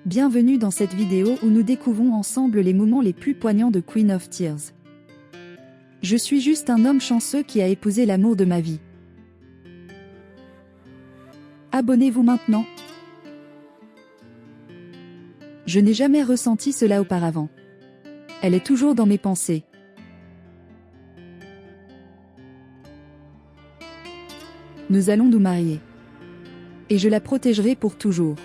Bienvenue dans cette vidéo où nous découvrons ensemble les moments les plus poignants de Queen of Tears. Je suis juste un homme chanceux qui a épousé l'amour de ma vie. Abonnez-vous maintenant. Je n'ai jamais ressenti cela auparavant. Elle est toujours dans mes pensées. Nous allons nous marier. Et je la protégerai pour toujours.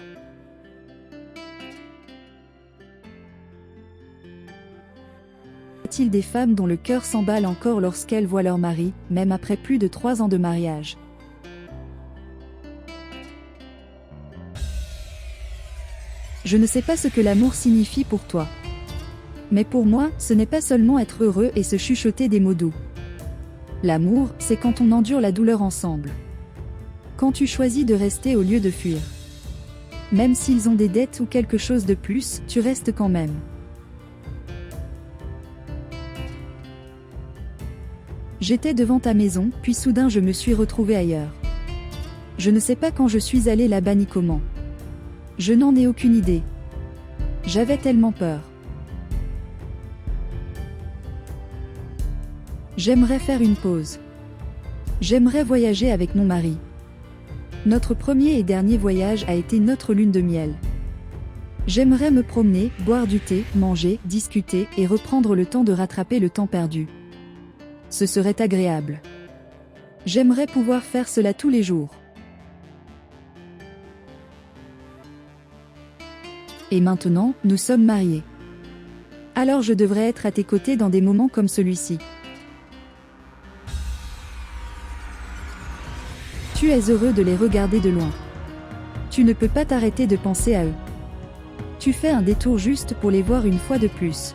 Y a-t-il des femmes dont le cœur s'emballe encore lorsqu'elles voient leur mari, même après plus de 3 ans de mariage? Je ne sais pas ce que l'amour signifie pour toi. Mais pour moi, ce n'est pas seulement être heureux et se chuchoter des mots doux. L'amour, c'est quand on endure la douleur ensemble. Quand tu choisis de rester au lieu de fuir. Même s'ils ont des dettes ou quelque chose de plus, tu restes quand même. J'étais devant ta maison, puis soudain je me suis retrouvée ailleurs. Je ne sais pas quand je suis allée là-bas ni comment. Je n'en ai aucune idée. J'avais tellement peur. J'aimerais faire une pause. J'aimerais voyager avec mon mari. Notre premier et dernier voyage a été notre lune de miel. J'aimerais me promener, boire du thé, manger, discuter et reprendre le temps de rattraper le temps perdu. Ce serait agréable. J'aimerais pouvoir faire cela tous les jours. Et maintenant, nous sommes mariés. Alors je devrais être à tes côtés dans des moments comme celui-ci. Tu es heureux de les regarder de loin. Tu ne peux pas t'arrêter de penser à eux. Tu fais un détour juste pour les voir une fois de plus.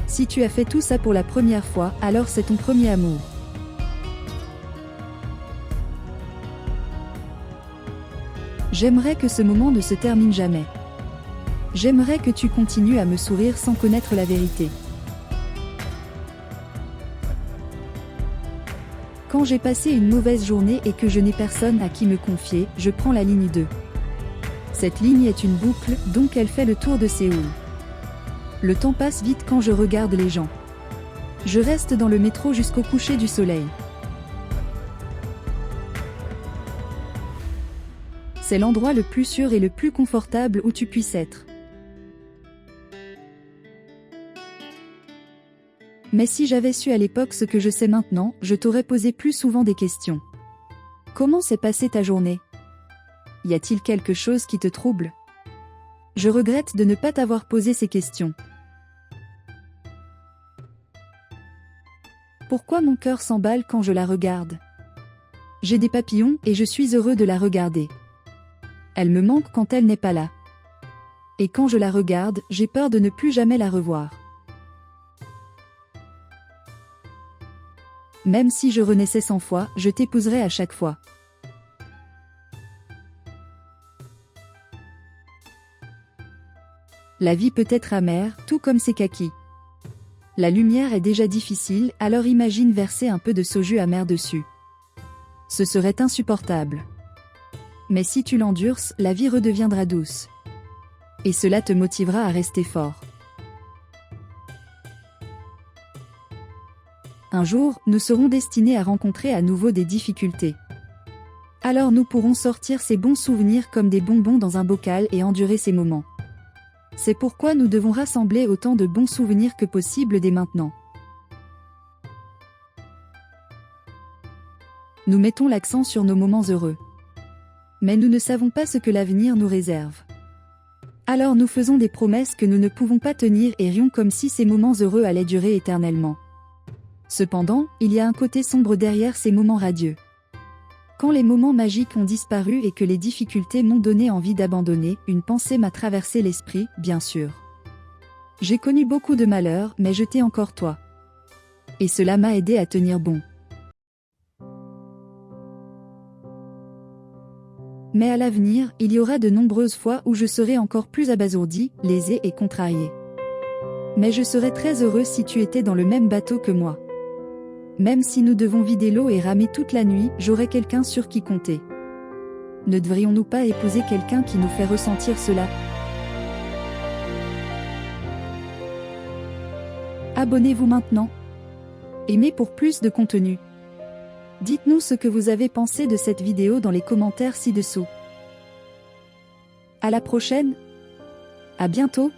Si tu as fait tout ça pour la première fois, alors c'est ton premier amour. J'aimerais que ce moment ne se termine jamais. J'aimerais que tu continues à me sourire sans connaître la vérité. Quand j'ai passé une mauvaise journée et que je n'ai personne à qui me confier, je prends la ligne 2. Cette ligne est une boucle, donc elle fait le tour de Séoul. Le temps passe vite quand je regarde les gens. Je reste dans le métro jusqu'au coucher du soleil. C'est l'endroit le plus sûr et le plus confortable où tu puisses être. Mais si j'avais su à l'époque ce que je sais maintenant, je t'aurais posé plus souvent des questions. Comment s'est passée ta journée? Y a-t-il quelque chose qui te trouble? Je regrette de ne pas t'avoir posé ces questions. Pourquoi mon cœur s'emballe quand je la regarde? J'ai des papillons et je suis heureux de la regarder. Elle me manque quand elle n'est pas là. Et quand je la regarde, j'ai peur de ne plus jamais la revoir. Même si je renaissais 100 fois, je t'épouserais à chaque fois. La vie peut être amère, tout comme ses kakis. La lumière est déjà difficile, alors imagine verser un peu de soju amer dessus. Ce serait insupportable. Mais si tu l'endures, la vie redeviendra douce. Et cela te motivera à rester fort. Un jour, nous serons destinés à rencontrer à nouveau des difficultés. Alors nous pourrons sortir ces bons souvenirs comme des bonbons dans un bocal et endurer ces moments. C'est pourquoi nous devons rassembler autant de bons souvenirs que possible dès maintenant. Nous mettons l'accent sur nos moments heureux. Mais nous ne savons pas ce que l'avenir nous réserve. Alors nous faisons des promesses que nous ne pouvons pas tenir et rions comme si ces moments heureux allaient durer éternellement. Cependant, il y a un côté sombre derrière ces moments radieux. Quand les moments magiques ont disparu et que les difficultés m'ont donné envie d'abandonner, une pensée m'a traversé l'esprit, bien sûr. J'ai connu beaucoup de malheurs, mais je t'ai encore toi. Et cela m'a aidé à tenir bon. Mais à l'avenir, il y aura de nombreuses fois où je serai encore plus abasourdi, lésé et contrarié. Mais je serais très heureux si tu étais dans le même bateau que moi. Même si nous devons vider l'eau et ramer toute la nuit, j'aurai quelqu'un sur qui compter. Ne devrions-nous pas épouser quelqu'un qui nous fait ressentir cela? Abonnez-vous maintenant. Aimez pour plus de contenu. Dites-nous ce que vous avez pensé de cette vidéo dans les commentaires ci-dessous. À la prochaine. À bientôt.